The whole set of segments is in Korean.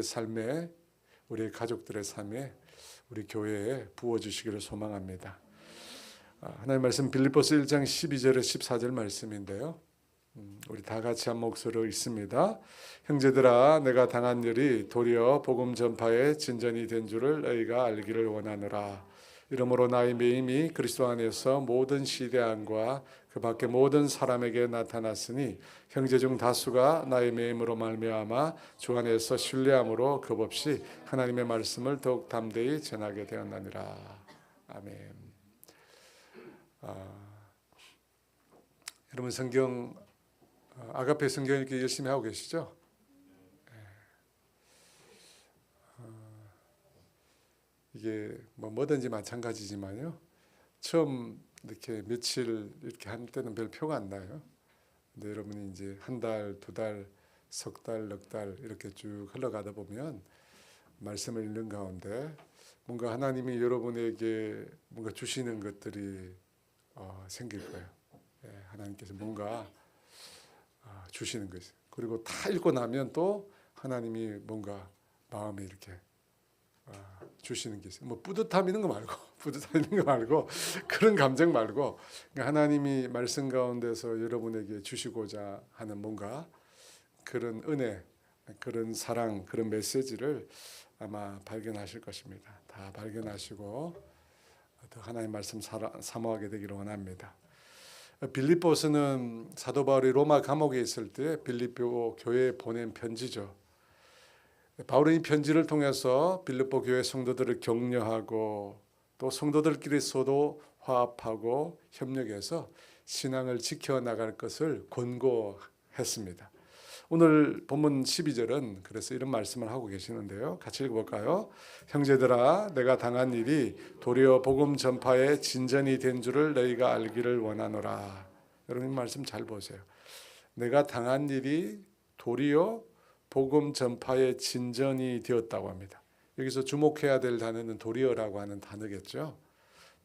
삶에, 우리 가족들의 삶에, 우리 교회에 부어주시기를 소망합니다. 하나님 말씀 빌립보서 1장 12절에 14절 말씀인데요. 우리 다 같이 한 목소리로 읽습니다. 형제들아, 내가 당한 일이 도리어 복음 전파의 진전이 된 줄을 너희가 알기를 원하노라. 이러므로 나의 매임이 그리스도 안에서 모든 시대안과 그 밖에 모든 사람에게 나타났으니 형제 중 다수가 나의 매임으로 말미암아 주 안에서 신뢰함으로 겁없이 하나님의 말씀을 더욱 담대히 전하게 되었나니라. 아멘. 여러분 성경 아가페 성경 읽기 열심히 하고 계시죠? 이게 뭐든지 마찬가지지만요. 처음 이렇게 며칠 이렇게 할 때는 별 표가 안 나요. 근데 여러분이 이제 한 달, 두 달, 석 달, 넉 달 이렇게 쭉 흘러가다 보면 말씀을 읽는 가운데 뭔가 하나님이 여러분에게 뭔가 주시는 것들이 생길 거예요. 하나님께서 뭔가 주시는 것이. 그리고 다 읽고 나면 또 하나님이 뭔가 마음에 이렇게 주시는 게 있어요. 뭐 뿌듯함 있는 거 말고 뿌듯함 있는 거 말고 그런 감정 말고 그러니까 하나님이 말씀 가운데서 여러분에게 주시고자 하는 뭔가 그런 은혜, 그런 사랑, 그런 메시지를 아마 발견하실 것입니다. 다 발견하시고 더 하나님 말씀 사모하게 되기를 원합니다. 빌립보서는 사도 바울이 로마 감옥에 있을 때 빌립보 교회에 보낸 편지죠. 바울은 이 편지를 통해서 빌립보 교회 성도들을 격려하고 또 성도들끼리서도 화합하고 협력해서 신앙을 지켜나갈 것을 권고했습니다. 오늘 본문 12절은 그래서 이런 말씀을 하고 계시는데요. 같이 읽어볼까요? 형제들아, 내가 당한 일이 도리어 복음 전파의 진전이 된 줄을 너희가 알기를 원하노라. 여러분 이 말씀 잘 보세요. 내가 당한 일이 도리어 복음 전파의 진전이 되었다고 합니다. 여기서 주목해야 될 단어는 도리어라고 하는 단어겠죠.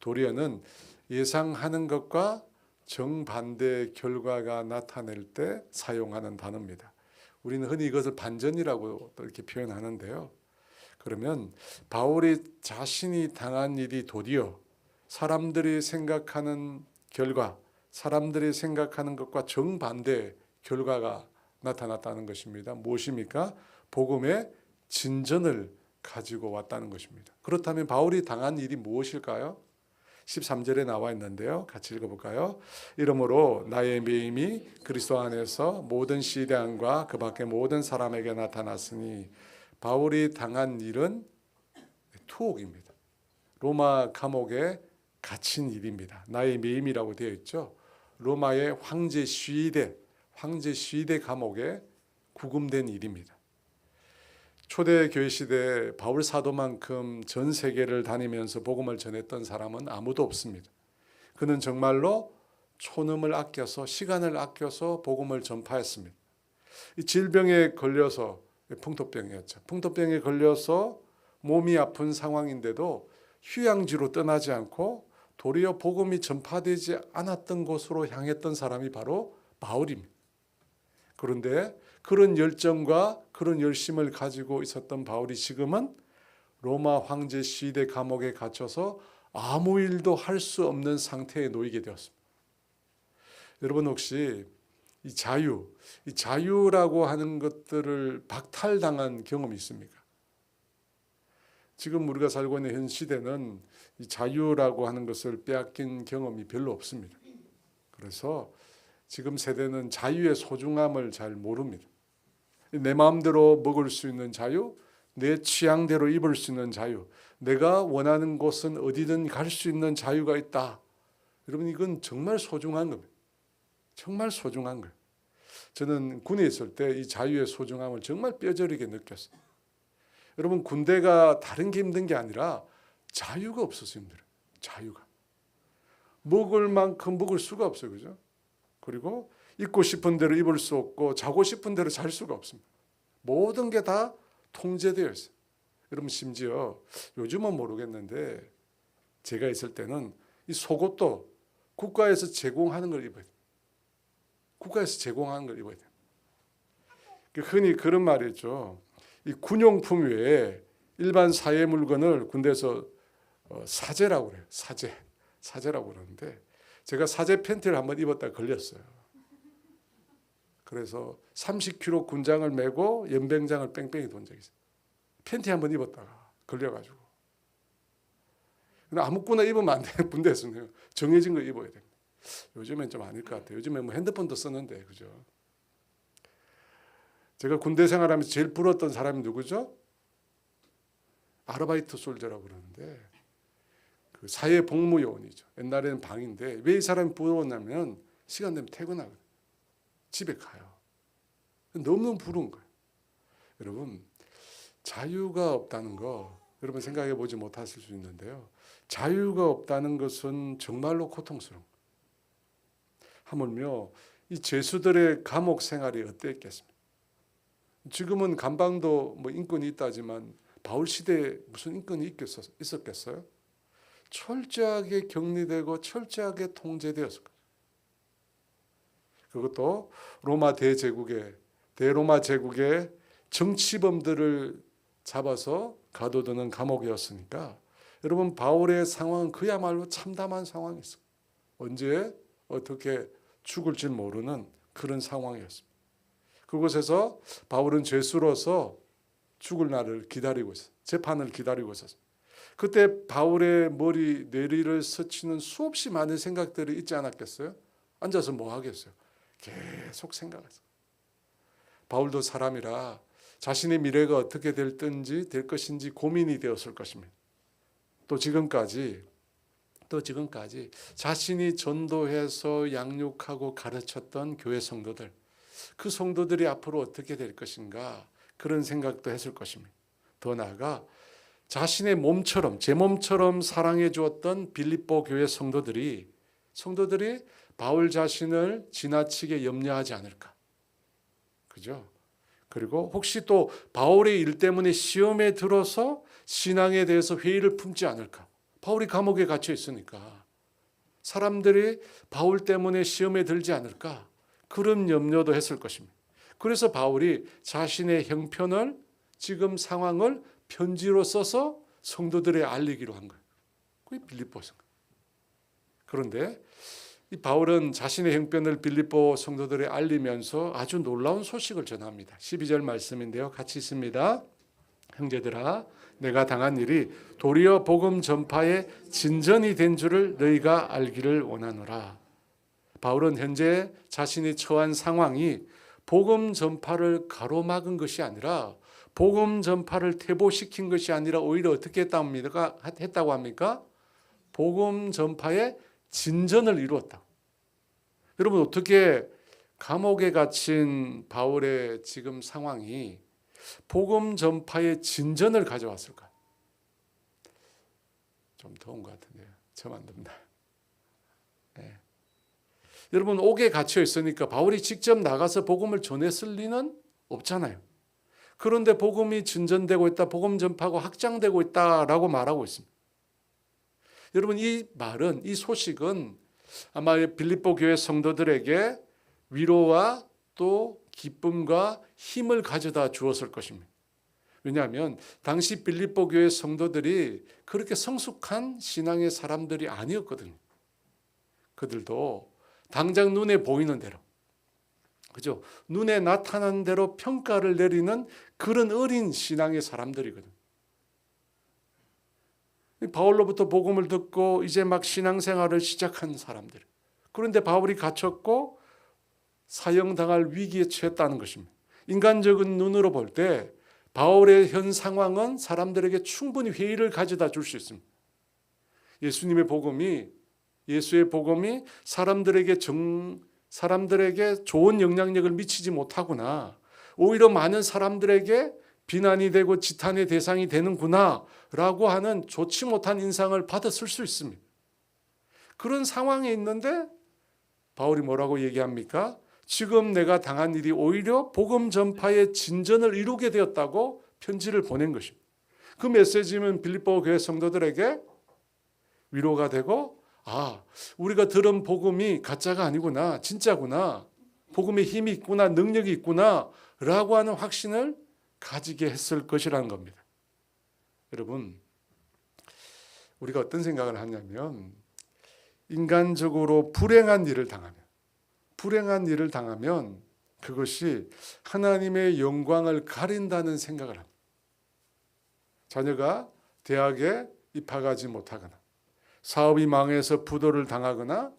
도리어는 예상하는 것과 정반대 결과가 나타낼 때 사용하는 단어입니다. 우리는 흔히 이것을 반전이라고 이렇게 표현하는데요. 그러면 바울이 자신이 당한 일이 도리어 사람들이 생각하는 결과, 사람들이 생각하는 것과 정반대 결과가 나타났다는 것입니다. 무엇입니까? 복음의 진전을 가지고 왔다는 것입니다. 그렇다면 바울이 당한 일이 무엇일까요? 13절에 나와 있는데요. 같이 읽어볼까요? 이러므로 나의 매임이 그리스도 안에서 모든 시대안과 그 밖에 모든 사람에게 나타났으니 바울이 당한 일은 투옥입니다. 로마 감옥에 갇힌 일입니다. 나의 매임이라고 되어 있죠. 로마의 황제 시대 감옥에 구금된 일입니다. 초대 교회 시대에 바울 사도만큼 전 세계를 다니면서 복음을 전했던 사람은 아무도 없습니다. 그는 정말로 촌음을 아껴서 시간을 아껴서 복음을 전파했습니다. 이 질병에 걸려서 풍토병이었죠. 풍토병에 걸려서 몸이 아픈 상황인데도 휴양지로 떠나지 않고 도리어 복음이 전파되지 않았던 곳으로 향했던 사람이 바로 바울입니다. 그런데 그런 열정과 그런 열심을 가지고 있었던 바울이 지금은 로마 황제 시대 감옥에 갇혀서 아무 일도 할 수 없는 상태에 놓이게 되었습니다. 여러분 혹시 이 자유라고 하는 것들을 박탈당한 경험이 있습니까? 지금 우리가 살고 있는 현 시대는 이 자유라고 하는 것을 빼앗긴 경험이 별로 없습니다. 그래서 지금 세대는 자유의 소중함을 잘 모릅니다. 내 마음대로 먹을 수 있는 자유, 내 취향대로 입을 수 있는 자유, 내가 원하는 곳은 어디든 갈 수 있는 자유가 있다. 여러분 이건 정말 소중한 겁니다. 정말 소중한 거예요. 저는 군에 있을 때 이 자유의 소중함을 정말 뼈저리게 느꼈어요. 여러분 군대가 다른 게 힘든 게 아니라 자유가 없어서 힘들어요. 자유가. 먹을 만큼 먹을 수가 없어요. 그죠? 그리고 입고 싶은 대로 입을 수 없고 자고 싶은 대로 잘 수가 없습니다. 모든 게 다 통제되어 있어요. 여러분 심지어 요즘은 모르겠는데 제가 있을 때는 이 속옷도 국가에서 제공하는 걸 입어야 돼요. 국가에서 제공하는 걸 입어야 돼요. 흔히 그런 말이 있죠. 이 군용품 외에 일반 사회 물건을 군대에서 사제라고 그래요. 사제라고 그러는데 제가 사제 팬티를 한번 입었다 걸렸어요. 그래서 30kg 군장을 메고 연병장을 뺑뺑이 돈 적이 있어요. 팬티 한번 입었다가 걸려가지고. 근데 아무거나 입으면 안 돼요. 군대에서는 정해진 거 입어야 됩니다. 요즘엔 좀 아닐 것 같아요. 요즘에 뭐 핸드폰도 쓰는데, 그죠? 제가 군대 생활하면서 제일 부러웠던 사람이 누구죠? 아르바이트 솔저라고 그러는데 그 사회복무요원이죠. 옛날에는 방인데 왜 이 사람이 부러웠냐면 시간 되면 퇴근하거든요. 집에 가요. 너무너무 부러운 거예요. 여러분, 자유가 없다는 거 여러분 생각해 보지 못하실 수 있는데요. 자유가 없다는 것은 정말로 고통스러운 거예요. 하물며 이 죄수들의 감옥 생활이 어땠겠습니까? 지금은 감방도 뭐 인권이 있다지만 바울 시대에 무슨 인권이 있었겠어요? 철저하게 격리되고 철저하게 통제되었을 거예요. 그것도 대로마 제국의 정치범들을 잡아서 가둬두는 감옥이었으니까 여러분 바울의 상황은 그야말로 참담한 상황이었어요. 언제 어떻게 죽을지 모르는 그런 상황이었습니다. 그곳에서 바울은 죄수로서 죽을 날을 기다리고 있었어요. 재판을 기다리고 있었어요. 그때 바울의 머리 뇌리를 스치는 수없이 많은 생각들이 있지 않았겠어요? 앉아서 뭐 하겠어요? 계속 생각했어요. 바울도 사람이라 자신의 미래가 어떻게 될 것인지 고민이 되었을 것입니다. 또 지금까지 자신이 전도해서 양육하고 가르쳤던 교회 성도들, 그 성도들이 앞으로 어떻게 될 것인가 그런 생각도 했을 것입니다. 더 나아가 자신의 몸처럼 제 몸처럼 사랑해 주었던 빌립보 교회 성도들이 바울 자신을 지나치게 염려하지 않을까. 그죠? 그리고 혹시 또 바울의 일 때문에 시험에 들어서 신앙에 대해서 회의를 품지 않을까. 바울이 감옥에 갇혀 있으니까 사람들이 바울 때문에 시험에 들지 않을까. 그런 염려도 했을 것입니다. 그래서 바울이 자신의 형편을 지금 상황을 편지로 써서 성도들에 알리기로 한 거예요. 그게 빌립보서. 그런데 이 바울은 자신의 형편을 빌립보 성도들에 알리면서 아주 놀라운 소식을 전합니다. 12절 말씀인데요. 같이 있습니다. 형제들아, 내가 당한 일이 도리어 복음 전파의 진전이 된 줄을 너희가 알기를 원하노라. 바울은 현재 자신이 처한 상황이 복음 전파를 가로막은 것이 아니라 복음 전파를 퇴보시킨 것이 아니라 오히려 어떻게 했다고 합니까? 복음 전파의 진전을 이루었다. 여러분 어떻게 감옥에 gathin 바울의 지금 상황이 복음 전파의 진전을 가져왔을까? 좀 더운 것 같은데요. 저 안 됩니다. 네. 여러분 옥에 갇혀 있으니까 바울이 직접 나가서 복음을 전했을 리는 없잖아요. 그런데 복음이 진전되고 있다, 복음 전파가 확장되고 있다라고 말하고 있습니다. 여러분 이 소식은 아마 빌립보 교회 성도들에게 위로와 또 기쁨과 힘을 가져다 주었을 것입니다. 왜냐하면 당시 빌립보 교회 성도들이 그렇게 성숙한 신앙의 사람들이 아니었거든요. 그들도 당장 눈에 보이는 대로, 그죠? 눈에 나타난 대로 평가를 내리는 그런 어린 신앙의 사람들이거든요. 바울로부터 복음을 듣고 이제 막 신앙생활을 시작한 사람들. 그런데 바울이 갇혔고 사형당할 위기에 처했다는 것입니다. 인간적인 눈으로 볼 때 바울의 현 상황은 사람들에게 충분히 회의를 가져다 줄 수 있습니다. 예수의 복음이 사람들에게 좋은 영향력을 미치지 못하구나. 오히려 많은 사람들에게 비난이 되고 지탄의 대상이 되는구나 라고 하는 좋지 못한 인상을 받았을 수 있습니다. 그런 상황에 있는데 바울이 뭐라고 얘기합니까? 지금 내가 당한 일이 오히려 복음 전파의 진전을 이루게 되었다고 편지를 보낸 것입니다. 그 메시지는 빌립보 교회 성도들에게 위로가 되고 우리가 들은 복음이 가짜가 아니구나, 진짜구나, 복음의 힘이 있구나, 능력이 있구나 라고 하는 확신을 가지게 했을 것이라는 겁니다. 여러분, 우리가 어떤 생각을 하냐면 인간적으로 불행한 일을 당하면 그것이 하나님의 영광을 가린다는 생각을 합니다. 자녀가 대학에 입학하지 못하거나 사업이 망해서 부도를 당하거나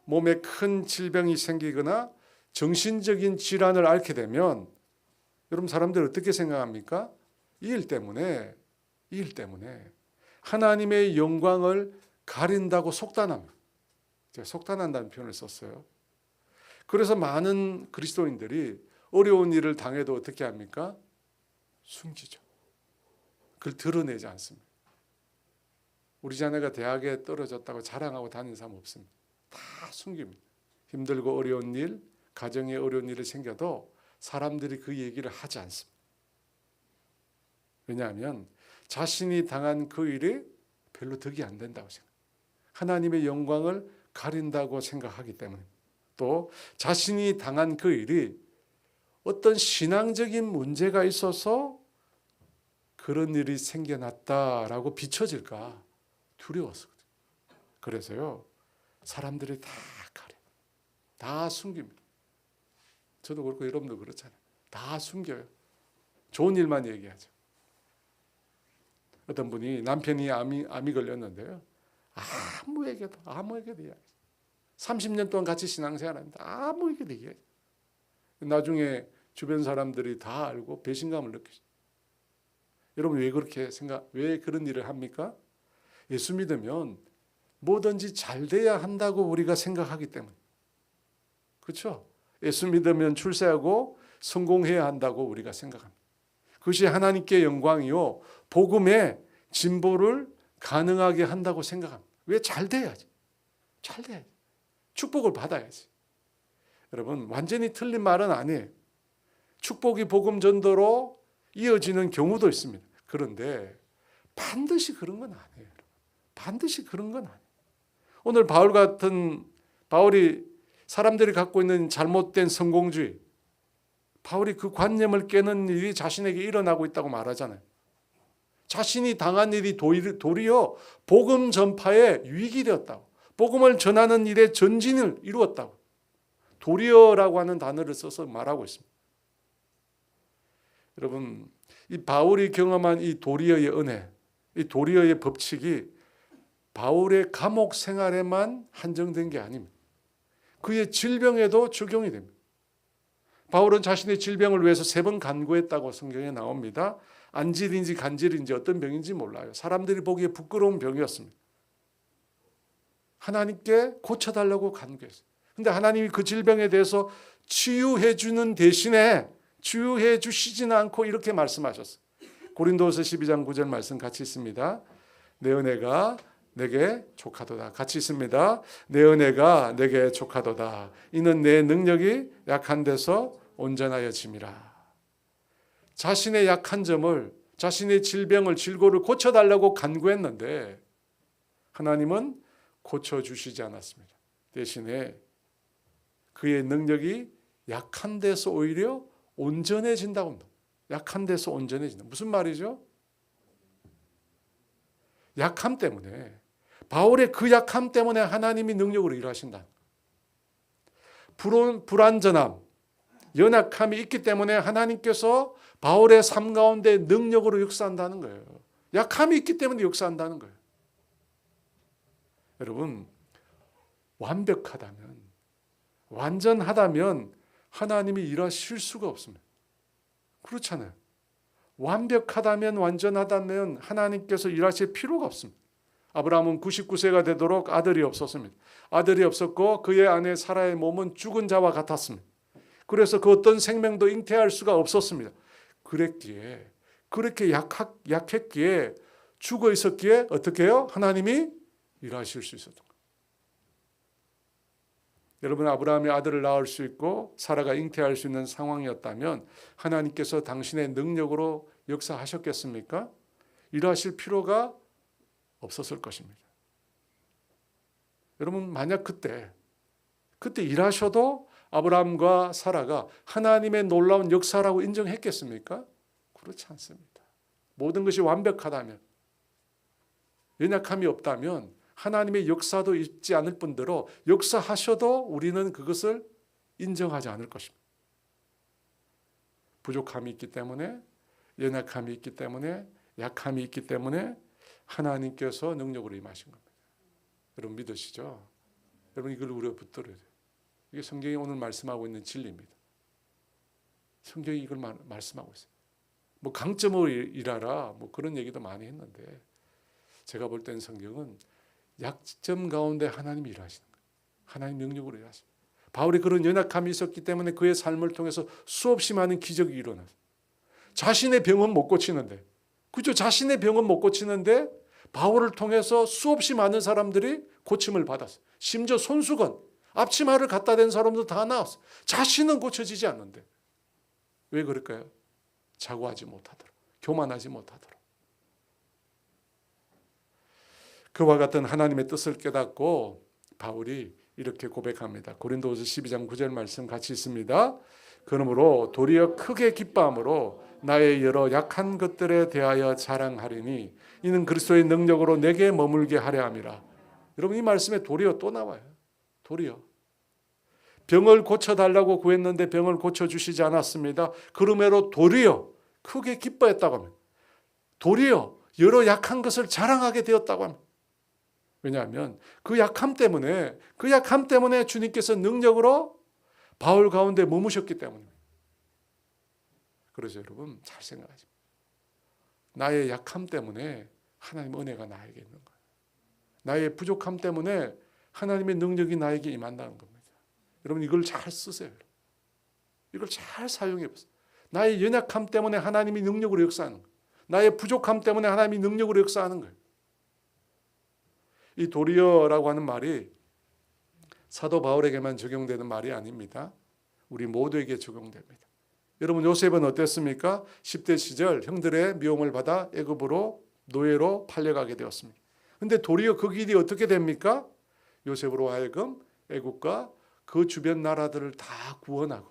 몸에 큰 질병이 생기거나 정신적인 질환을 앓게 되면 여러분 사람들이 어떻게 생각합니까? 이 일 때문에 하나님의 영광을 가린다고 속단합니다. 제가 속단한다는 표현을 썼어요. 그래서 많은 그리스도인들이 어려운 일을 당해도 어떻게 합니까? 숨기죠. 그걸 드러내지 않습니다. 우리 자녀가 대학에 떨어졌다고 자랑하고 다니는 사람 없습니다. 다 숨깁니다. 힘들고 어려운 일, 가정에 어려운 일이 생겨도 사람들이 그 얘기를 하지 않습니다. 왜냐하면 자신이 당한 그 일이 별로 덕이 안 된다고 생각합니다. 하나님의 영광을 가린다고 생각하기 때문에, 또 자신이 당한 그 일이 어떤 신앙적인 문제가 있어서 그런 일이 생겨났다라고 비춰질까 두려웠어요. 그래서요, 사람들이 다 가려, 다 숨깁니다. 저도 그렇고 여러분도 그렇잖아요. 다 숨겨요. 좋은 일만 얘기하죠. 어떤 분이 남편이 암이 걸렸는데요, 아무에게도 이야기해요. 30년 동안 같이 신앙생활합니다. 아무에게도 얘기해요. 나중에 주변 사람들이 다 알고 배신감을 느끼죠. 여러분 왜 그런 일을 합니까? 예수 믿으면 뭐든지 잘 돼야 한다고 우리가 생각하기 때문에. 그렇죠? 예수 믿으면 출세하고 성공해야 한다고 우리가 생각합니다. 그것이 하나님께 영광이요, 복음의 진보를 가능하게 한다고 생각합니다. 왜? 잘 돼야지. 축복을 받아야지. 여러분, 완전히 틀린 말은 아니에요. 축복이 복음 전도로 이어지는 경우도 있습니다. 그런데 반드시 그런 건 아니에요. 반드시 그런 건 아니에요. 오늘 바울이 사람들이 갖고 있는 잘못된 성공주의, 바울이 그 관념을 깨는 일이 자신에게 일어나고 있다고 말하잖아요. 자신이 당한 일이 도리어 복음 전파에 유익이 되었다고, 복음을 전하는 일에 전진을 이루었다고 도리어라고 하는 단어를 써서 말하고 있습니다. 여러분, 이 바울이 경험한 이 도리어의 은혜, 이 도리어의 법칙이 바울의 감옥 생활에만 한정된 게 아닙니다. 그의 질병에도 적용이 됩니다. 바울은 자신의 질병을 위해서 3번 간구했다고 성경에 나옵니다. 안질인지 간질인지 어떤 병인지 몰라요. 사람들이 보기에 부끄러운 병이었습니다. 하나님께 고쳐달라고 간구했어요. 그런데 하나님이 그 질병에 대해서 치유해 주는 대신에 치유해 주시지는 않고 이렇게 말씀하셨어요. 고린도서 12장 9절 말씀 같이 있습니다. 내 은혜가 내게 족하도다. 같이 있습니다. 내 은혜가 내게 족하도다. 이는 내 능력이 약한 데서 온전하여 짐이라. 자신의 약한 점을, 자신의 질병을, 질고를 고쳐달라고 간구했는데 하나님은 고쳐주시지 않았습니다. 대신에 그의 능력이 약한 데서 오히려 온전해진다고 합니다. 약한 데서 온전해진다. 무슨 말이죠? 약함 때문에, 바울의 그 약함 때문에 하나님이 능력으로 일하신다. 불완전함, 연약함이 있기 때문에 하나님께서 바울의 삶 가운데 능력으로 역사한다는 거예요. 약함이 있기 때문에 역사한다는 거예요. 여러분, 완벽하다면, 완전하다면 하나님이 일하실 수가 없습니다. 그렇잖아요. 완벽하다면, 완전하다면 하나님께서 일하실 필요가 없습니다. 아브라함은 99세가 되도록 아들이 없었습니다. 아들이 없었고 그의 아내 사라의 몸은 죽은 자와 같았습니다. 그래서 그 어떤 생명도 잉태할 수가 없었습니다. 그랬기에, 그렇게 약했기에, 죽어 있었기에 어떻게 해요? 하나님이 일하실 수 있었던 거예요. 여러분, 아브라함이 아들을 낳을 수 있고 사라가 잉태할 수 있는 상황이었다면 하나님께서 당신의 능력으로 역사하셨겠습니까? 일하실 필요가 없었을 것입니다. 여러분, 만약 그때 일하셔도 아브라함과 사라가 하나님의 놀라운 역사라고 인정했겠습니까? 그렇지 않습니다. 모든 것이 완벽하다면, 연약함이 없다면 하나님의 역사도 있지 않을 뿐더러 역사하셔도 우리는 그것을 인정하지 않을 것입니다. 부족함이 있기 때문에, 연약함이 있기 때문에, 약함이 있기 때문에 하나님께서 능력으로 임하신 겁니다. 여러분 믿으시죠? 여러분 이걸 우리가 붙들어야 돼요. 이게 성경이 오늘 말씀하고 있는 진리입니다. 성경이 이걸 말씀하고 있어요. 뭐 강점을 일하라 뭐 그런 얘기도 많이 했는데, 제가 볼 때는 성경은 약점 가운데 하나님이 일하시는 거예요. 하나님 능력으로 일하십니다. 바울이 그런 연약함이 있었기 때문에 그의 삶을 통해서 수없이 많은 기적이 일어났어요. 자신의 병은 못 고치는데, 그죠? 자신의 병은 못 고치는데 바울을 통해서 수없이 많은 사람들이 고침을 받았어요. 심지어 손수건, 앞치마를 갖다 댄 사람도 다 나왔어요. 자신은 고쳐지지 않는데. 왜 그럴까요? 자고하지 못하도록, 교만하지 못하도록. 그와 같은 하나님의 뜻을 깨닫고 바울이 이렇게 고백합니다. 고린도후서 12장 9절 말씀 같이 있습니다. 그러므로 도리어 크게 기뻐함으로 나의 여러 약한 것들에 대하여 자랑하리니 이는 그리스도의 능력으로 내게 머물게 하려 함이라. 여러분 이 말씀에 도리어 또 나와요. 도리어. 병을 고쳐달라고 구했는데 병을 고쳐주시지 않았습니다. 그러므로 도리어 크게 기뻐했다고 합니다. 도리어 여러 약한 것을 자랑하게 되었다고 합니다. 왜냐하면 그 약함 때문에 주님께서 능력으로 바울 가운데 머무셨기 때문입니다. 그래서 여러분 잘 생각하십시오. 나의 약함 때문에 하나님 은혜가 나에게 있는 거예요. 나의 부족함 때문에 하나님의 능력이 나에게 임한다는 겁니다. 여러분 이걸 잘 쓰세요. 이걸 잘 사용해 보세요. 나의 연약함 때문에 하나님이 능력으로 역사하는 거예요. 나의 부족함 때문에 하나님이 능력으로 역사하는 거예요. 이 도리어라고 하는 말이 사도 바울에게만 적용되는 말이 아닙니다. 우리 모두에게 적용됩니다. 여러분 요셉은 어땠습니까? 10대 시절 형들의 미움을 받아 애굽으로 노예로 팔려가게 되었습니다. 그런데 도리어 그 길이 어떻게 됩니까? 요셉으로 하여금 애굽과 그 주변 나라들을 다 구원하고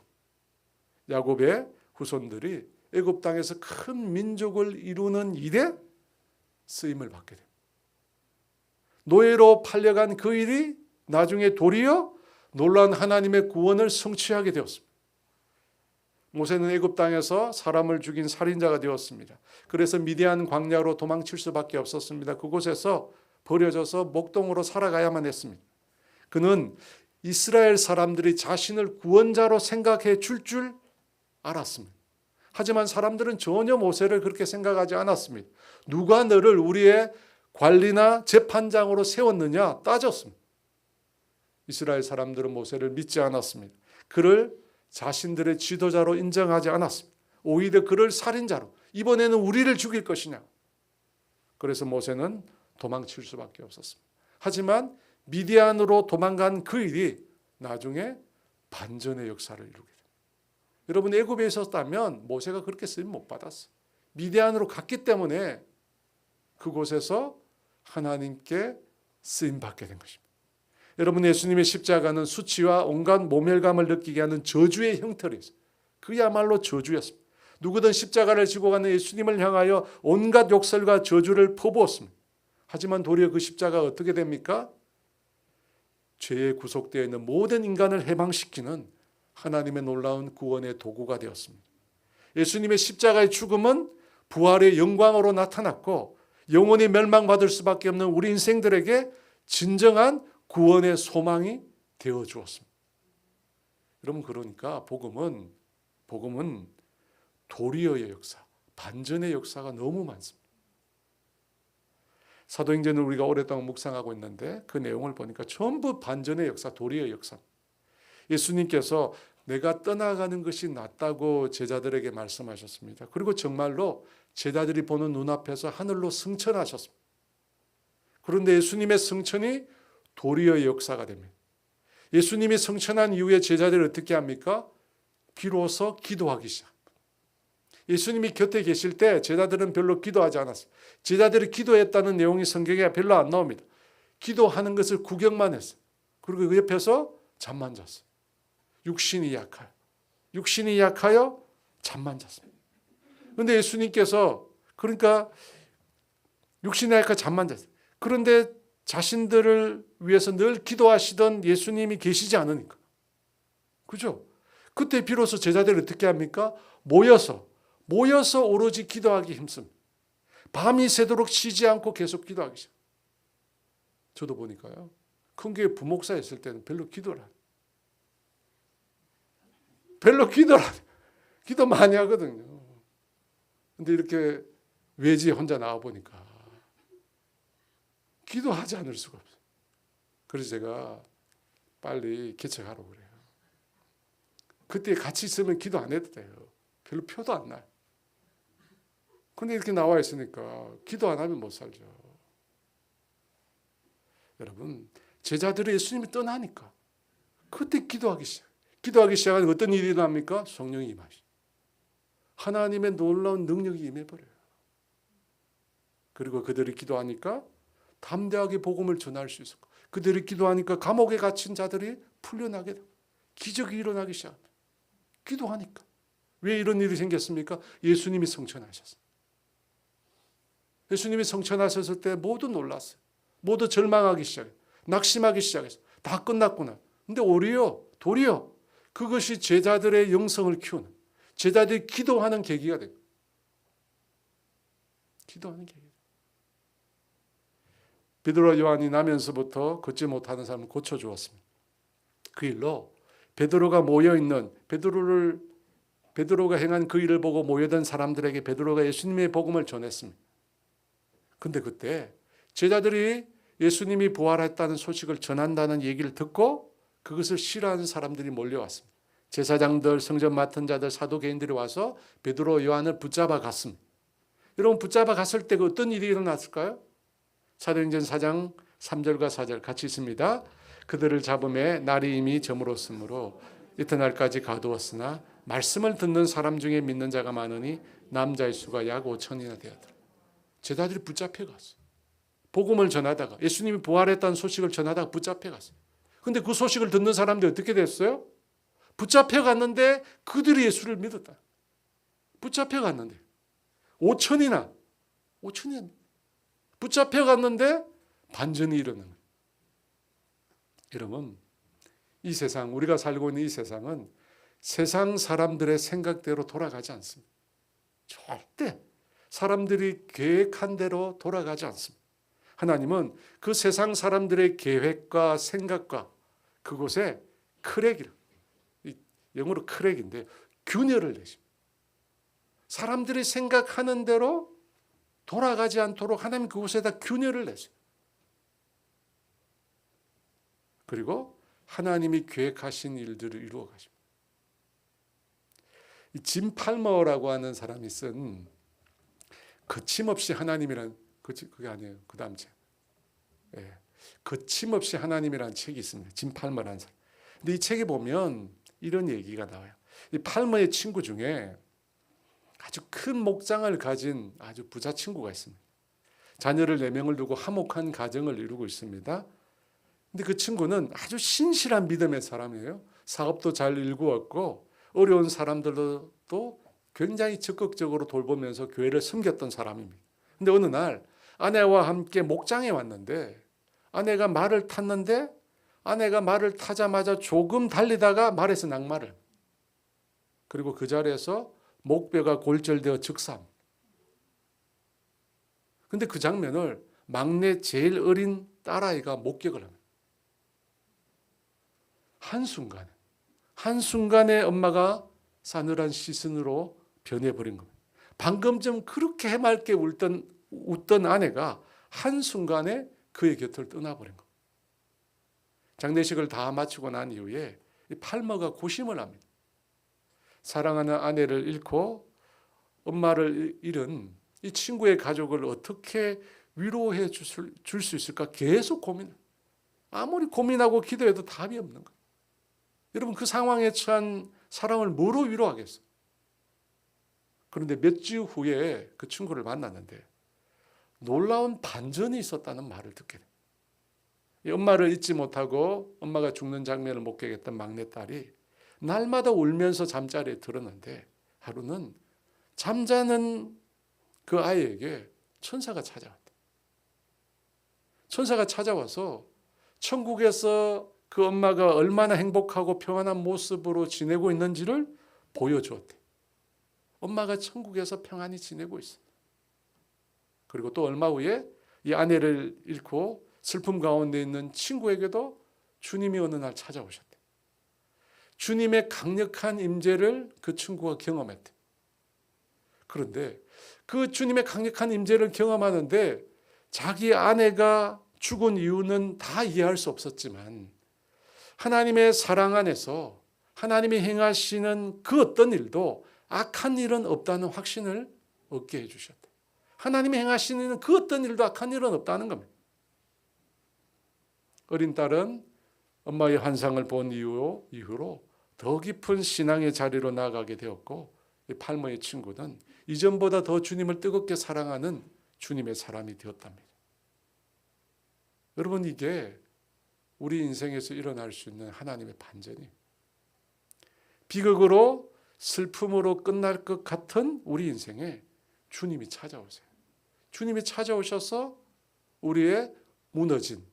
야곱의 후손들이 애굽 땅에서 큰 민족을 이루는 일에 쓰임을 받게 됩니다. 노예로 팔려간 그 일이 나중에 도리어 놀라운 하나님의 구원을 성취하게 되었습니다. 모세는 애굽 땅에서 사람을 죽인 살인자가 되었습니다. 그래서 미디안 광야로 도망칠 수밖에 없었습니다. 그곳에서 버려져서 목동으로 살아가야만 했습니다. 그는 이스라엘 사람들이 자신을 구원자로 생각해 줄 알았습니다. 하지만 사람들은 전혀 모세를 그렇게 생각하지 않았습니다. 누가 너를 우리의 관리나 재판장으로 세웠느냐 따졌습니다. 이스라엘 사람들은 모세를 믿지 않았습니다. 그를 자신들의 지도자로 인정하지 않았습니다. 오히려 그를 살인자로, 이번에는 우리를 죽일 것이냐. 그래서 모세는 도망칠 수밖에 없었습니다. 하지만 미디안으로 도망간 그 일이 나중에 반전의 역사를 이루게 됩니다. 여러분 애굽에 있었다면 모세가 그렇게 쓰임 못 받았어요. 미디안으로 갔기 때문에 그곳에서 하나님께 쓰임 받게 된 것입니다. 여러분 예수님의 십자가는 수치와 온갖 모멸감을 느끼게 하는 저주의 형태였어요. 그야말로 저주였습니다. 누구든 십자가를 지고 가는 예수님을 향하여 온갖 욕설과 저주를 퍼부었습니다. 하지만 도리어 그 십자가가 어떻게 됩니까? 죄에 구속되어 있는 모든 인간을 해방시키는 하나님의 놀라운 구원의 도구가 되었습니다. 예수님의 십자가의 죽음은 부활의 영광으로 나타났고 영원히 멸망받을 수밖에 없는 우리 인생들에게 진정한 구원의 소망이 되어 주었습니다. 여러분 그러니까 복음은 도리어의 역사, 반전의 역사가 너무 많습니다. 사도행전을 우리가 오랫동안 묵상하고 있는데 그 내용을 보니까 전부 반전의 역사, 도리어의 역사. 예수님께서 내가 떠나가는 것이 낫다고 제자들에게 말씀하셨습니다. 그리고 정말로 제자들이 보는 눈앞에서 하늘로 승천하셨습니다. 그런데 예수님의 승천이 도리어의 역사가 됩니다. 예수님이 승천한 이후에 제자들이 어떻게 합니까? 비로소 기도하기 시작합니다. 예수님이 곁에 계실 때 제자들은 별로 기도하지 않았어요. 제자들이 기도했다는 내용이 성경에 별로 안 나옵니다. 기도하는 것을 구경만 했어요. 그리고 그 옆에서 잠만 잤어요. 육신이 약하여 잠만 잤습니다. 그런데 예수님께서 그러니까 육신의 약간 잠만 잤어요. 그런데 자신들을 위해서 늘 기도하시던 예수님이 계시지 않으니까. 그죠? 그때 비로소 제자들이 어떻게 합니까? 모여서 오로지 기도하기 힘씁니다. 밤이 새도록 쉬지 않고 계속 기도하기 시작. 저도 보니까요. 큰 교회 부목사 있을 때는 별로 기도를 안 해요. 기도 많이 하거든요. 근데 이렇게 외지에 혼자 나와 보니까 기도하지 않을 수가 없어요. 그래서 제가 빨리 개척하라고 그래요. 그때 같이 있으면 기도 안 해도 돼요. 별로 표도 안 나요. 근데 이렇게 나와 있으니까 기도 안 하면 못 살죠. 여러분, 제자들이 예수님이 떠나니까 그때 기도하기 시작하면 어떤 일이 일어납니까? 성령이 임하시. 하나님의 놀라운 능력이 임해버려요. 그리고 그들이 기도하니까 담대하게 복음을 전할 수 있었고, 그들이 기도하니까 감옥에 갇힌 자들이 풀려나게 되고 기적이 일어나기 시작합니다. 기도하니까. 왜 이런 일이 생겼습니까? 예수님이 성천하셨어요. 예수님이 성천하셨을 때 모두 놀랐어요. 모두 절망하기 시작해요. 낙심하기 시작했어요. 다 끝났구나. 근데 도리어 그것이 제자들의 영성을 키우는, 제자들이 기도하는 계기가 돼요. 기도하는 계기. 베드로와 요한이 나면서부터 걷지 못하는 사람을 고쳐주었습니다. 그 일로 베드로가 모여있는, 베드로가 행한 그 일을 보고 모여든 사람들에게 베드로가 예수님의 복음을 전했습니다. 근데 그때 제자들이 예수님이 부활했다는 소식을 전한다는 얘기를 듣고 그것을 싫어하는 사람들이 몰려왔습니다. 제사장들, 성전 맡은 자들, 사도개인들이 와서 베드로, 요한을 붙잡아 갔습니다. 여러분, 붙잡아 갔을 때 어떤 일이 일어났을까요? 사도행전 4장 3절과 4절 같이 있습니다. 그들을 잡음에 날이 이미 저물었으므로 이튿날까지 가두었으나 말씀을 듣는 사람 중에 믿는 자가 많으니 남자의 수가 약 5천이나 되었더라. 제자들이 붙잡혀 갔어요. 복음을 전하다가, 예수님이 부활했다는 소식을 전하다가 붙잡혀 갔어요. 근데 그 소식을 듣는 사람들이 어떻게 됐어요? 붙잡혀 갔는데 그들이 예수를 믿었다. 붙잡혀 갔는데 5천이나 붙잡혀 갔는데 반전이 일어나는 거예요. 여러분, 이 세상, 우리가 살고 있는 이 세상은 세상 사람들의 생각대로 돌아가지 않습니다. 절대 사람들이 계획한 대로 돌아가지 않습니다. 하나님은 그 세상 사람들의 계획과 생각과 그곳에 크랙이라, 영어로 크랙인데 균열을 내십니다. 사람들이 생각하는 대로 돌아가지 않도록 하나님 그곳에다 균열을 내세요. 그리고 하나님이 계획하신 일들을 이루어 가십니다. 짐 팔머라고 하는 사람이 쓴 거침없이 하나님이란, 그게 아니에요. 그 다음 책. 거침없이 하나님이라는 책이 있습니다. 짐 팔머라는 사람. 근데 이 책에 보면 이런 얘기가 나와요. 이 팔머의 친구 중에 아주 큰 목장을 가진 아주 부자 친구가 있습니다. 자녀를 4명을 두고 화목한 가정을 이루고 있습니다. 근데 그 친구는 아주 신실한 믿음의 사람이에요. 사업도 잘 일구었고 어려운 사람들도 굉장히 적극적으로 돌보면서 교회를 섬겼던 사람입니다. 근데 어느 날 아내와 함께 목장에 왔는데 아내가 말을 탔는데 아내가 말을 타자마자 조금 달리다가 말에서 낙마를. 그리고 그 자리에서 목뼈가 골절되어 즉사합니다. 근데 그 장면을 막내 제일 어린 딸아이가 목격을 합니다. 한순간에 엄마가 싸늘한 시선으로 변해버린 겁니다. 방금 좀 그렇게 해맑게 웃던 아내가 한순간에 그의 곁을 떠나버린 겁니다. 장례식을 다 마치고 난 이후에 이 팔머가 고심을 합니다. 사랑하는 아내를 잃고 엄마를 잃은 이 친구의 가족을 어떻게 위로해 줄 수 있을까 계속 고민해요. 아무리 고민하고 기도해도 답이 없는 거예요. 여러분, 그 상황에 처한 사람을 뭐로 위로하겠어요? 그런데 몇 주 후에 그 친구를 만났는데 놀라운 반전이 있었다는 말을 듣게 돼요. 엄마를 잊지 못하고 엄마가 죽는 장면을 목격했던 막내딸이 날마다 울면서 잠자리에 들었는데 하루는 잠자는 그 아이에게 천사가 찾아왔다. 천사가 찾아와서 천국에서 그 엄마가 얼마나 행복하고 평안한 모습으로 지내고 있는지를 보여주었대. 엄마가 천국에서 평안히 지내고 있어. 그리고 또 얼마 후에 이 아내를 잃고 슬픔 가운데 있는 친구에게도 주님이 어느 날 찾아오셨대. 주님의 강력한 임재를 그 친구가 경험했대. 그런데 그 주님의 강력한 임재를 경험하는데 자기 아내가 죽은 이유는 다 이해할 수 없었지만 하나님의 사랑 안에서 하나님이 행하시는 그 어떤 일도 악한 일은 없다는 확신을 얻게 해주셨대. 하나님이 행하시는 그 어떤 일도 악한 일은 없다는 겁니다. 어린 딸은 엄마의 환상을 본 이후로 더 깊은 신앙의 자리로 나아가게 되었고, 팔모의 친구는 이전보다 더 주님을 뜨겁게 사랑하는 주님의 사람이 되었답니다. 여러분, 이게 우리 인생에서 일어날 수 있는 하나님의 반전이, 비극으로 슬픔으로 끝날 것 같은 우리 인생에 주님이 찾아오세요. 주님이 찾아오셔서 우리의 무너진,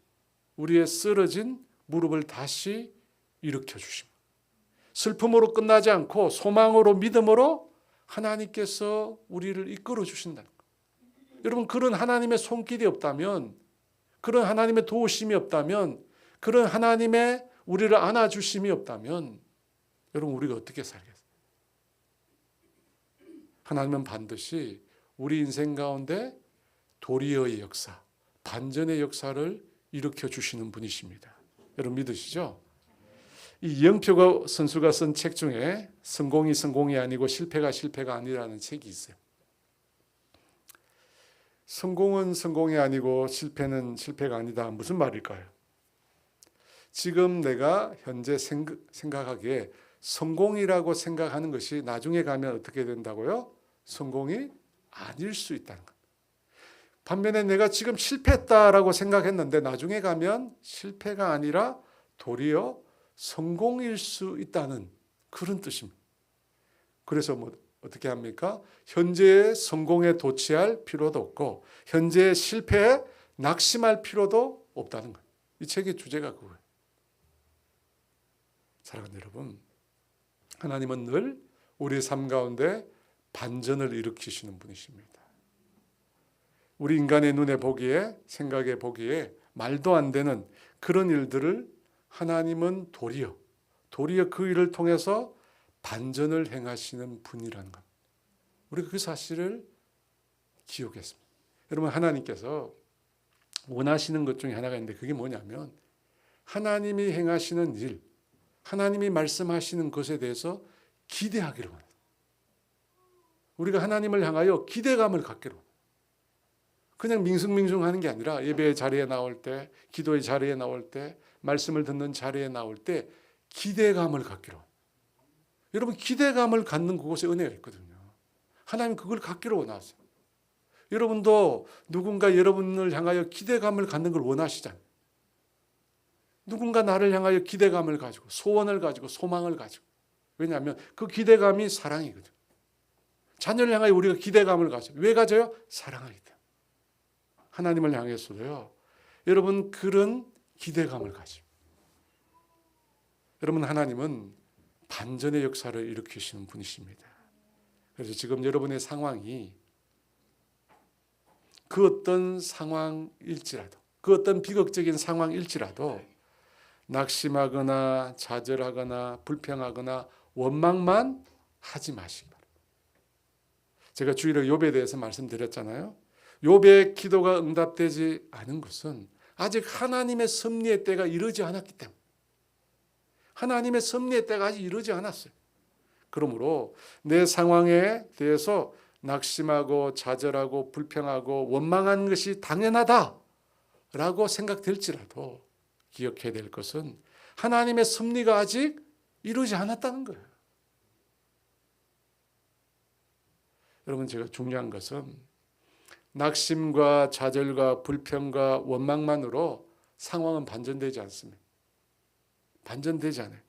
우리의 쓰러진 무릎을 다시 일으켜 주십니다. 슬픔으로 끝나지 않고 소망으로, 믿음으로 하나님께서 우리를 이끌어 주신다는 거예요. 여러분, 그런 하나님의 손길이 없다면, 그런 하나님의 도우심이 없다면, 그런 하나님의 우리를 안아주심이 없다면 여러분, 우리가 어떻게 살겠어요? 하나님은 반드시 우리 인생 가운데 도리어의 역사, 반전의 역사를 일으켜 주시는 분이십니다. 여러분 믿으시죠? 이 이영표 선수가 쓴 책 중에 성공이 아니고 실패가 아니라는 책이 있어요. 성공은 성공이 아니고 실패는 실패가 아니다. 무슨 말일까요? 지금 내가 현재 생각하기에 성공이라고 생각하는 것이 나중에 가면 어떻게 된다고요? 성공이 아닐 수 있다는 것. 반면에 내가 지금 실패했다라고 생각했는데 나중에 가면 실패가 아니라 도리어 성공일 수 있다는 그런 뜻입니다. 그래서 어떻게 합니까? 현재의 성공에 도취할 필요도 없고 현재의 실패에 낙심할 필요도 없다는 거예요. 이 책의 주제가 그거예요. 사랑하는 여러분, 하나님은 늘 우리 삶 가운데 반전을 일으키시는 분이십니다. 우리 인간의 눈에 보기에, 생각에 보기에 말도 안 되는 그런 일들을 하나님은 도리어 그 일을 통해서 반전을 행하시는 분이라는 것. 우리가 그 사실을 기억했습니다. 여러분, 하나님께서 원하시는 것 중에 하나가 있는데 그게 뭐냐면 하나님이 행하시는 일, 하나님이 말씀하시는 것에 대해서 기대하기를 원해요. 우리가 하나님을 향하여 기대감을 갖기를 원해요. 그냥 밍숭밍숭하는 게 아니라 예배의 자리에 나올 때, 기도의 자리에 나올 때, 말씀을 듣는 자리에 나올 때 기대감을 갖기로. 여러분, 기대감을 갖는 그곳에 은혜가 있거든요. 하나님 그걸 갖기로 원하세요. 여러분도 누군가 여러분을 향하여 기대감을 갖는 걸 원하시잖아요. 누군가 나를 향하여 기대감을 가지고, 소원을 가지고, 소망을 가지고. 왜냐하면 그 기대감이 사랑이거든요. 자녀를 향하여 우리가 기대감을 가져요. 왜 가져요? 사랑하기 때문에. 하나님을 향해서도요, 여러분 그런 기대감을 가지고. 여러분, 하나님은 반전의 역사를 일으키시는 분이십니다. 그래서 지금 여러분의 상황이 그 어떤 상황일지라도, 그 어떤 비극적인 상황일지라도 낙심하거나 좌절하거나 불평하거나 원망만 하지 마시기 바랍니다. 제가 주일에 욥에 대해서 말씀드렸잖아요. 욥의 기도가 응답되지 않은 것은 아직 하나님의 섭리의 때가 이르지 않았기 때문에, 하나님의 섭리의 때가 아직 이르지 않았어요. 그러므로 내 상황에 대해서 낙심하고 좌절하고 불평하고 원망한 것이 당연하다라고 생각될지라도 기억해야 될 것은 하나님의 섭리가 아직 이루지 않았다는 거예요. 여러분, 제가 중요한 것은 낙심과 좌절과 불평과 원망만으로 상황은 반전되지 않습니다. 반전되지 않아요.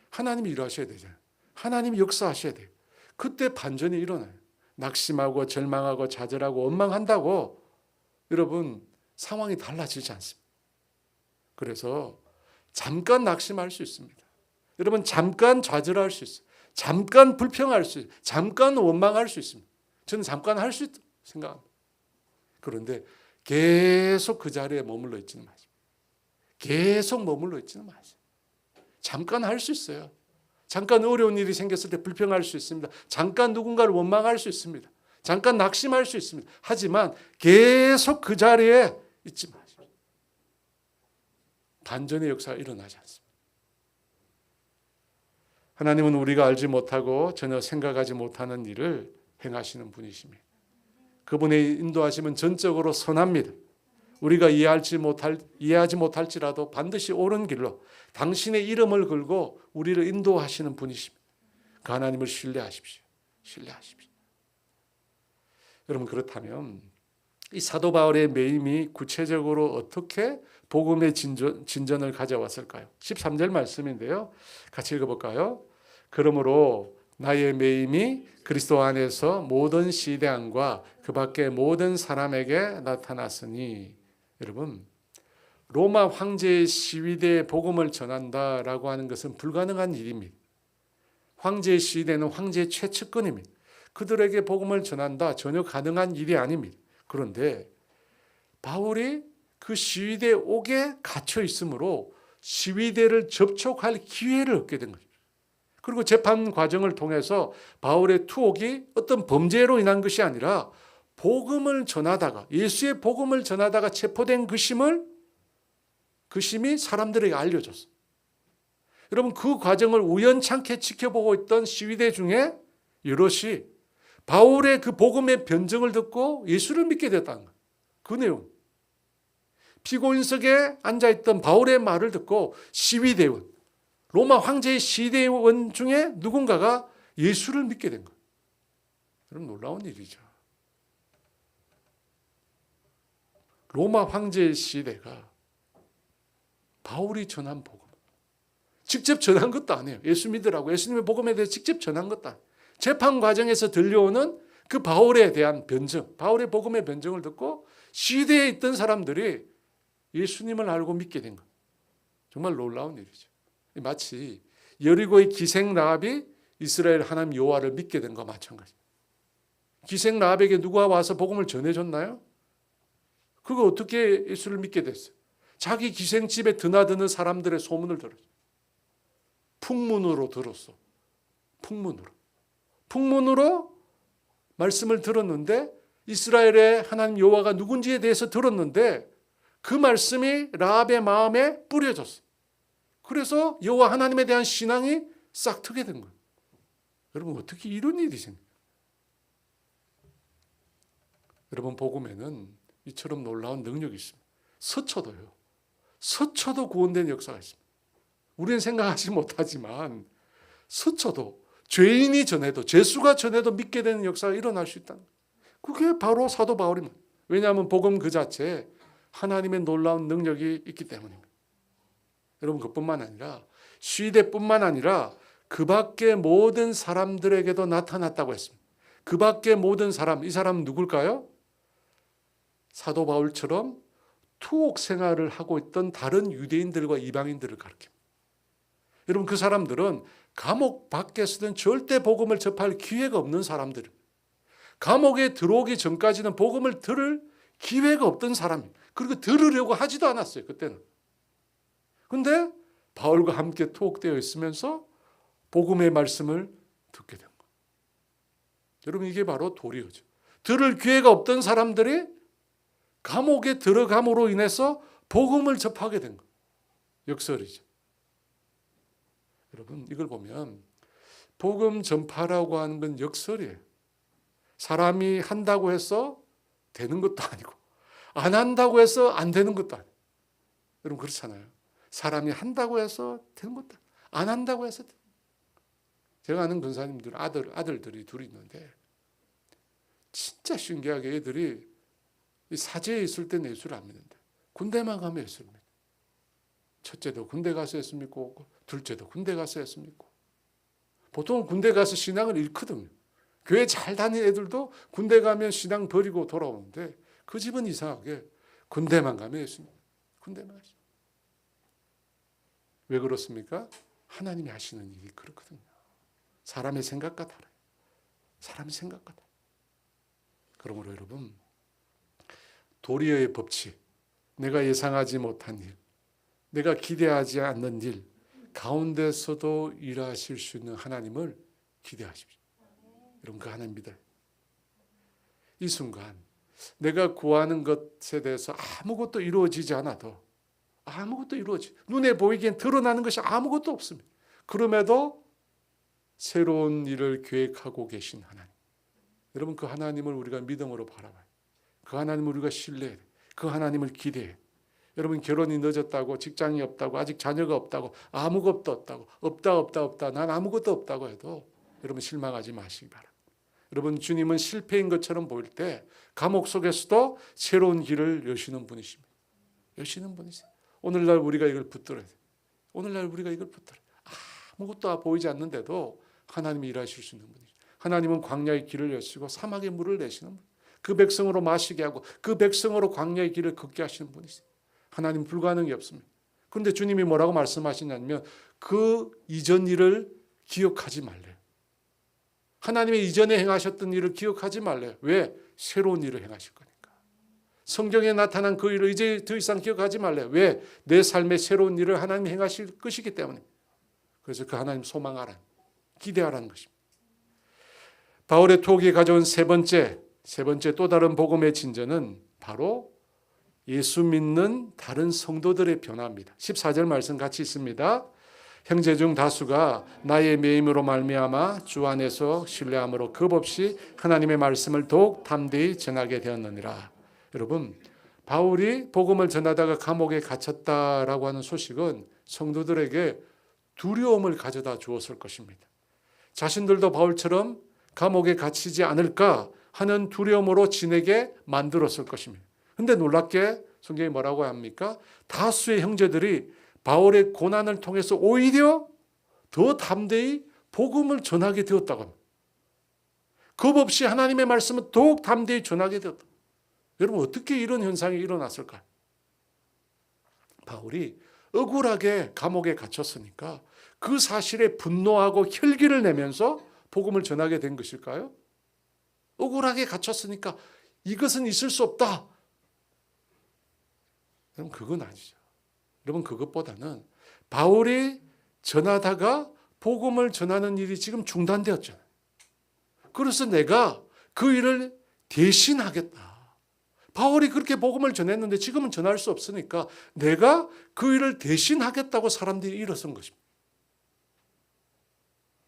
하나님이 일하셔야 되잖아요. 하나님이 역사하셔야 돼요. 그때 반전이 일어나요. 낙심하고 절망하고 좌절하고 원망한다고 여러분 상황이 달라지지 않습니다. 그래서 잠깐 낙심할 수 있습니다. 여러분 잠깐 좌절할 수 있어요. 잠깐 불평할 수 있어요. 잠깐 원망할 수 있습니다. 저는 잠깐 할 수 있다고 생각합니다. 그런데 계속 그 자리에 머물러 있지는 마십시오. 계속 머물러 있지는 마세요. 잠깐 할 수 있어요. 잠깐 어려운 일이 생겼을 때 불평할 수 있습니다. 잠깐 누군가를 원망할 수 있습니다. 잠깐 낙심할 수 있습니다. 하지만 계속 그 자리에 있지 마십시오. 반전의 역사가 일어나지 않습니다. 하나님은 우리가 알지 못하고 전혀 생각하지 못하는 일을 행하시는 분이십니다. 그분의 인도하심은 전적으로 선합니다. 우리가 이해하지 못할지라도 반드시 옳은 길로 당신의 이름을 걸고 우리를 인도하시는 분이십니다. 그 하나님을 신뢰하십시오. 신뢰하십시오. 여러분 그렇다면 이 사도 바울의 매임이 구체적으로 어떻게 복음의 진전을 가져왔을까요? 13절 말씀인데요. 같이 읽어볼까요? 그러므로 나의 매임이 그리스도 안에서 모든 시대안과 그 밖의 모든 사람에게 나타났으니. 여러분 로마 황제의 시위대에 복음을 전한다라고 하는 것은 불가능한 일입니다. 황제의 시위대는 황제의 최측근입니다. 그들에게 복음을 전한다 전혀 가능한 일이 아닙니다. 그런데 바울이 그 시위대 옥에 갇혀 있으므로 시위대를 접촉할 기회를 얻게 된 거죠. 그리고 재판 과정을 통해서 바울의 투옥이 어떤 범죄로 인한 것이 아니라 복음을 전하다가 예수의 복음을 전하다가 체포된 그 심이 사람들에게 알려졌어요. 여러분 그 과정을 우연찮게 지켜보고 있던 시위대 중에 여럿이 바울의 그 복음의 변증을 듣고 예수를 믿게 됐다는 거예요. 그 내용. 피고인석에 앉아있던 바울의 말을 듣고 시위대원, 로마 황제의 시위대원 중에 누군가가 예수를 믿게 된 거예요. 여러분 놀라운 일이죠. 로마 황제의 시대가 바울이 전한 복음, 직접 전한 것도 아니에요. 예수 믿으라고 예수님의 복음에 대해 직접 전한 것도 아니에요. 재판 과정에서 들려오는 그 바울에 대한 변증, 바울의 복음의 변증을 듣고 시대에 있던 사람들이 예수님을 알고 믿게 된 것. 정말 놀라운 일이죠. 마치 여리고의 기생 라합이 이스라엘 하나님 여호와를 믿게 된 것과 마찬가지입니다. 기생 라합에게 누가 와서 복음을 전해줬나요? 그거 어떻게 예수를 믿게 됐어요? 자기 기생집에 드나드는 사람들의 소문을 들었어요. 풍문으로 들었어. 풍문으로 말씀을 들었는데 이스라엘의 하나님 여호와가 누군지에 대해서 들었는데 그 말씀이 라합의 마음에 뿌려졌어요. 그래서 여호와 하나님에 대한 신앙이 싹 트게 된 거예요. 여러분 어떻게 이런 일이 생겨요? 여러분 복음에는 이처럼 놀라운 능력이 있습니다. 서초도요. 서초도 구원된 역사가 있습니다. 우리는 생각하지 못하지만 서초도 죄인이 전해도 죄수가 전해도 믿게 되는 역사가 일어날 수 있다는 거예요. 그게 바로 사도 바울입니다. 왜냐하면 복음 그 자체에 하나님의 놀라운 능력이 있기 때문입니다. 여러분 그뿐만 아니라 시대뿐만 아니라 그 밖의 모든 사람들에게도 나타났다고 했습니다. 그 밖의 모든 사람, 이 사람은 누굴까요? 사도 바울처럼 투옥 생활을 하고 있던 다른 유대인들과 이방인들을 가리킵니다. 여러분 그 사람들은 감옥 밖에서는 절대 복음을 접할 기회가 없는 사람들입니다. 감옥에 들어오기 전까지는 복음을 들을 기회가 없던 사람이에요. 그리고 들으려고 하지도 않았어요. 그때는. 그런데 바울과 함께 투옥되어 있으면서 복음의 말씀을 듣게 된 거예요. 여러분 이게 바로 도리어죠. 들을 기회가 없던 사람들이 감옥에 들어감으로 인해서 복음을 접하게 된 거예요. 역설이죠. 여러분 이걸 보면 복음 전파라고 하는 건 역설이에요. 사람이 한다고 해서 되는 것도 아니고 안 한다고 해서 안 되는 것도 아니에요. 여러분 그렇잖아요. 사람이 한다고 해서 되는 것도 안 한다고 해서 되는 것도. 제가 아는 권사님들 아들들이 둘이 있는데 진짜 신기하게 애들이 사제에 있을 때는 예수를 안 믿는데 군대만 가면 예수를 믿어요. 첫째도 군대 가서 예수 믿고 둘째도 군대 가서 예수 믿고 보통은 군대 가서 신앙을 잃거든요. 교회 잘 다니는 애들도 군대 가면 신앙 버리고 돌아오는데 그 집은 이상하게 군대만 가면 예수님. 군대만 가죠. 왜 그렇습니까? 하나님이 하시는 일이 그렇거든요. 사람의 생각과 달라요. 사람의 생각과 달라요. 그러므로 여러분, 도리어의 법칙, 내가 예상하지 못한 일, 내가 기대하지 않는 일 가운데서도 일하실 수 있는 하나님을 기대하십시오. 여러분, 그 하나님 믿어요. 이 순간 내가 구하는 것에 대해서 아무것도 이루어지지 않아도 아무것도 눈에 보이기엔 드러나는 것이 아무것도 없습니다. 그럼에도 새로운 일을 계획하고 계신 하나님. 여러분, 그 하나님을 우리가 믿음으로 바라봐요. 그 하나님을 우리가 신뢰해요. 그 하나님을 기대해요. 여러분, 결혼이 늦었다고, 직장이 없다고, 아직 자녀가 없다고, 아무것도 없다고, 없다 난 아무것도 없다고 해도 여러분 실망하지 마시기 바랍니다. 여러분, 주님은 실패인 것처럼 보일 때 감옥 속에서도 새로운 길을 여시는 분이십니다. 여시는 분이세요. 오늘날 우리가 이걸 붙들어야 돼요. 오늘날 우리가 이걸 붙들어야 돼요. 아무것도 보이지 않는데도 하나님이 일하실 수 있는 분이죠. 하나님은 광야의 길을 여시고 사막의 물을 내시는 분. 그 백성으로 마시게 하고 그 백성으로 광야의 길을 걷게 하시는 분이세요. 하나님 불가능이 없습니다. 그런데 주님이 뭐라고 말씀하시냐면 그 이전 일을 기억하지 말래요. 하나님의 이전에 행하셨던 일을 기억하지 말래요. 왜? 새로운 일을 행하실 거니까. 성경에 나타난 그 일을 이제 더 이상 기억하지 말래요. 왜? 내 삶의 새로운 일을 하나님이 행하실 것이기 때문에. 그래서 그 하나님 소망하라, 기대하라는 것입니다. 바울의 톡이 가져온 세 번째 또 다른 복음의 진전은 바로 예수 믿는 다른 성도들의 변화입니다. 14절 말씀 같이 있습니다. 형제 중 다수가 나의 매임으로 말미암아 주 안에서 신뢰함으로 겁없이 하나님의 말씀을 더욱 담대히 전하게 되었느니라. 여러분, 바울이 복음을 전하다가 감옥에 갇혔다라고 하는 소식은 성도들에게 두려움을 가져다 주었을 것입니다. 자신들도 바울처럼 감옥에 갇히지 않을까 하는 두려움으로 지내게 만들었을 것입니다. 그런데 놀랍게 성경이 뭐라고 합니까? 다수의 형제들이 바울의 고난을 통해서 오히려 더 담대히 복음을 전하게 되었다고 합니다. 겁 없이 하나님의 말씀을 더욱 담대히 전하게 되었다. 여러분, 어떻게 이런 현상이 일어났을까요? 바울이 억울하게 감옥에 갇혔으니까 그 사실에 분노하고 혈기를 내면서 복음을 전하게 된 것일까요? 억울하게 갇혔으니까 이것은 있을 수 없다. 여러분, 그건 아니죠. 여러분, 그것보다는 바울이 전하다가 복음을 전하는 일이 지금 중단되었잖아요. 그래서 내가 그 일을 대신하겠다. 바울이 그렇게 복음을 전했는데 지금은 전할 수 없으니까 내가 그 일을 대신하겠다고 사람들이 일어선 것입니다.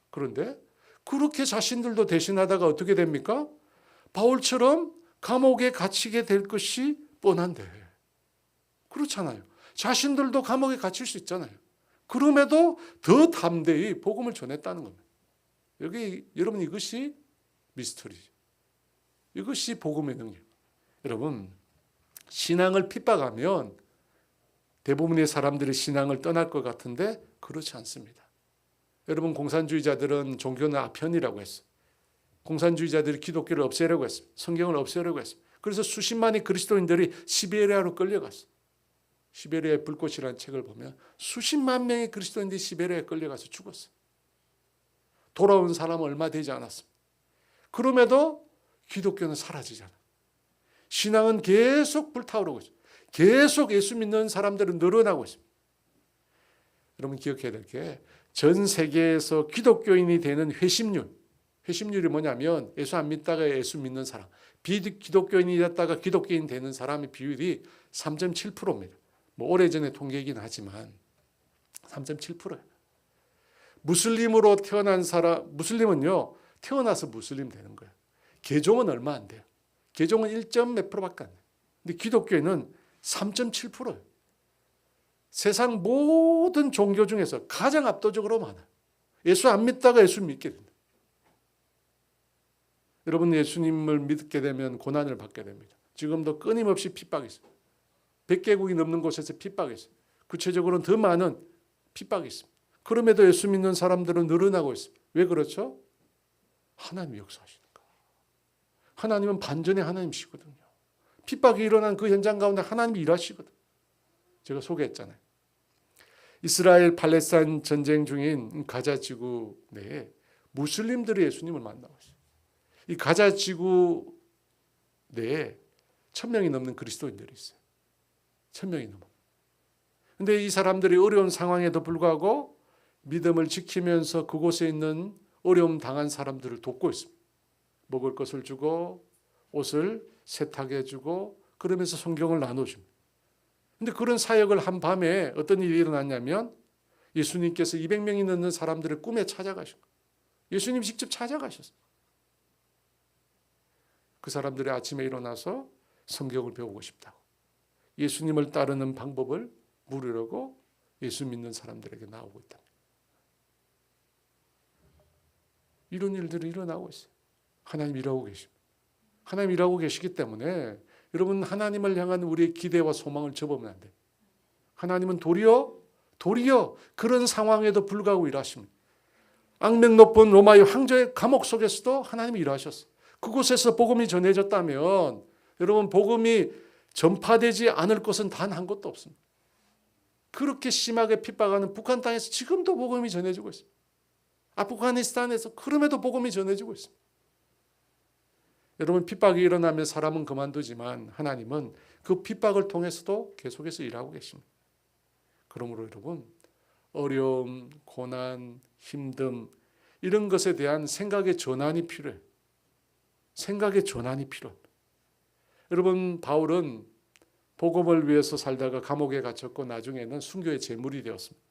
그런데 그렇게 자신들도 대신하다가 어떻게 됩니까? 바울처럼 감옥에 갇히게 될 것이 뻔한데. 그렇잖아요. 자신들도 감옥에 갇힐 수 있잖아요. 그럼에도 더 담대히 복음을 전했다는 겁니다. 여러분, 이것이 미스터리죠. 이것이 복음의 능력. 여러분, 신앙을 핍박하면 대부분의 사람들이 신앙을 떠날 것 같은데 그렇지 않습니다. 여러분, 공산주의자들은 종교는 아편이라고 했어요. 공산주의자들이 기독교를 없애려고 했어요. 성경을 없애려고 했어요. 그래서 수십만의 그리스도인들이 시베리아로 끌려갔어요. 시베리아의 불꽃이라는 책을 보면 수십만 명의 그리스도인들이 시베리아에 끌려가서 죽었어요. 돌아온 사람은 얼마 되지 않았습니다. 그럼에도 기독교는 사라지잖아요. 신앙은 계속 불타오르고 있어요. 계속 예수 믿는 사람들은 늘어나고 있습니다. 여러분, 기억해야 될 게 전 세계에서 기독교인이 되는 회심률이 뭐냐면 예수 안 믿다가 예수 믿는 사람, 비기독교인이 됐다가 기독교인 되는 사람의 비율이 3.7%입니다. 오래전에 통계이긴 하지만 3.7%예요. 무슬림으로 태어난 사람, 무슬림은요, 태어나서 무슬림 되는 거예요. 개종은 얼마 안 돼요. 개종은 1점 몇 프로밖에 안 돼요. 근데 기독교인은 3.7%예요. 세상 모든 종교 중에서 가장 압도적으로 많아요. 예수 안 믿다가 예수 믿게 된다. 여러분, 예수님을 믿게 되면 고난을 받게 됩니다. 지금도 끊임없이 핍박이 있어요. 100개국이 넘는 곳에서 핍박이 있어요. 구체적으로는 더 많은 핍박이 있습니다. 그럼에도 예수 믿는 사람들은 늘어나고 있습니다. 왜 그렇죠? 하나님이 역사하시다. 하나님은 반전의 하나님이시거든요. 핍박이 일어난 그 현장 가운데 하나님이 일하시거든요. 제가 소개했잖아요. 이스라엘 팔레스타인 전쟁 중인 가자 지구 내에 무슬림들이 예수님을 만나고 있어요. 이 가자 지구 내에 1,000명이 넘는 그리스도인들이 있어요. 1,000명이 넘어. 근데 이 사람들이 어려운 상황에도 불구하고 믿음을 지키면서 그곳에 있는 어려움 당한 사람들을 돕고 있습니다. 먹을 것을 주고 옷을 세탁해 주고 그러면서 성경을 나눠줍니다. 근데 그런 사역을 한 밤에 어떤 일이 일어났냐면 예수님께서 200명이 넘는 사람들을 꿈에 찾아가셨어요. 예수님이 직접 찾아가셨어요. 그 사람들이 아침에 일어나서 성경을 배우고 싶다고. 예수님을 따르는 방법을 물으려고 예수 믿는 사람들에게 나오고 있다. 이런 일들이 일어나고 있어요. 하나님 일하고 계십니다. 하나님 일하고 계시기 때문에 여러분 하나님을 향한 우리의 기대와 소망을 접으면 안 돼요. 하나님은 도리어 그런 상황에도 불구하고 일하십니다. 악명 높은 로마의 황제의 감옥 속에서도 하나님이 일하셨어요. 그곳에서 복음이 전해졌다면 여러분 복음이 전파되지 않을 것은 단 한 곳도 없습니다. 그렇게 심하게 핍박하는 북한 땅에서 지금도 복음이 전해지고 있습니다. 아프가니스탄에서 그럼에도 복음이 전해지고 있습니다. 여러분 핍박이 일어나면 사람은 그만두지만 하나님은 그 핍박을 통해서도 계속해서 일하고 계십니다. 그러므로 여러분 어려움, 고난, 힘듦 이런 것에 대한 생각의 전환이 필요해요. 생각의 전환이 필요합니다. 여러분 바울은 복음을 위해서 살다가 감옥에 갇혔고 나중에는 순교의 제물이 되었습니다.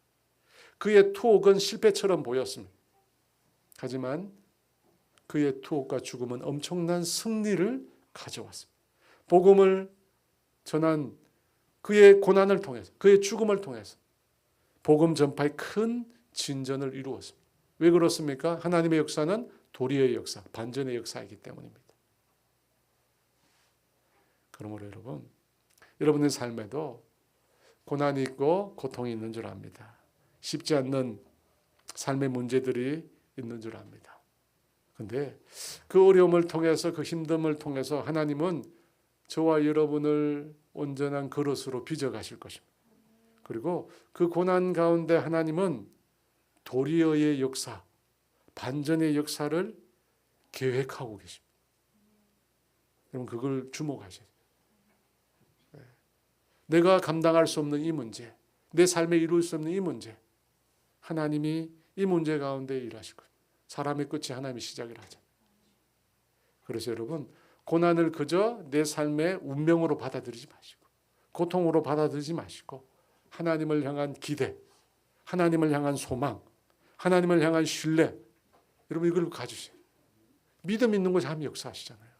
그의 투옥은 실패처럼 보였습니다. 하지만 그의 투옥과 죽음은 엄청난 승리를 가져왔습니다. 복음을 전한 그의 고난을 통해서 그의 죽음을 통해서 복음 전파의 큰 진전을 이루었습니다. 왜 그렇습니까? 하나님의 역사는 도리의 역사, 반전의 역사이기 때문입니다. 그러므로 여러분의 삶에도 고난이 있고 고통이 있는 줄 압니다. 쉽지 않는 삶의 문제들이 있는 줄 압니다. 그런데 그 어려움을 통해서 그 힘듦을 통해서 하나님은 저와 여러분을 온전한 그릇으로 빚어가실 것입니다. 그리고 그 고난 가운데 하나님은 도리어의 역사, 반전의 역사를 계획하고 계십니다. 여러분 그걸 주목하셔야 돼요. 내가 감당할 수 없는 이 문제, 내 삶에 이룰 수 없는 이 문제, 하나님이 이 문제 가운데 일하실 거예요. 사람의 끝이 하나님의 시작이라 하죠. 그래서 여러분 고난을 그저 내 삶의 운명으로 받아들이지 마시고 고통으로 받아들이지 마시고 하나님을 향한 기대, 하나님을 향한 소망, 하나님을 향한 신뢰 여러분 이걸 가지세요. 믿음 있는 곳에 하나님 역사하시잖아요.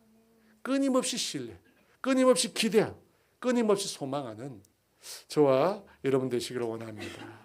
끊임없이 신뢰, 끊임없이 기대, 끊임없이 소망하는 저와 여러분 되시기를 원합니다.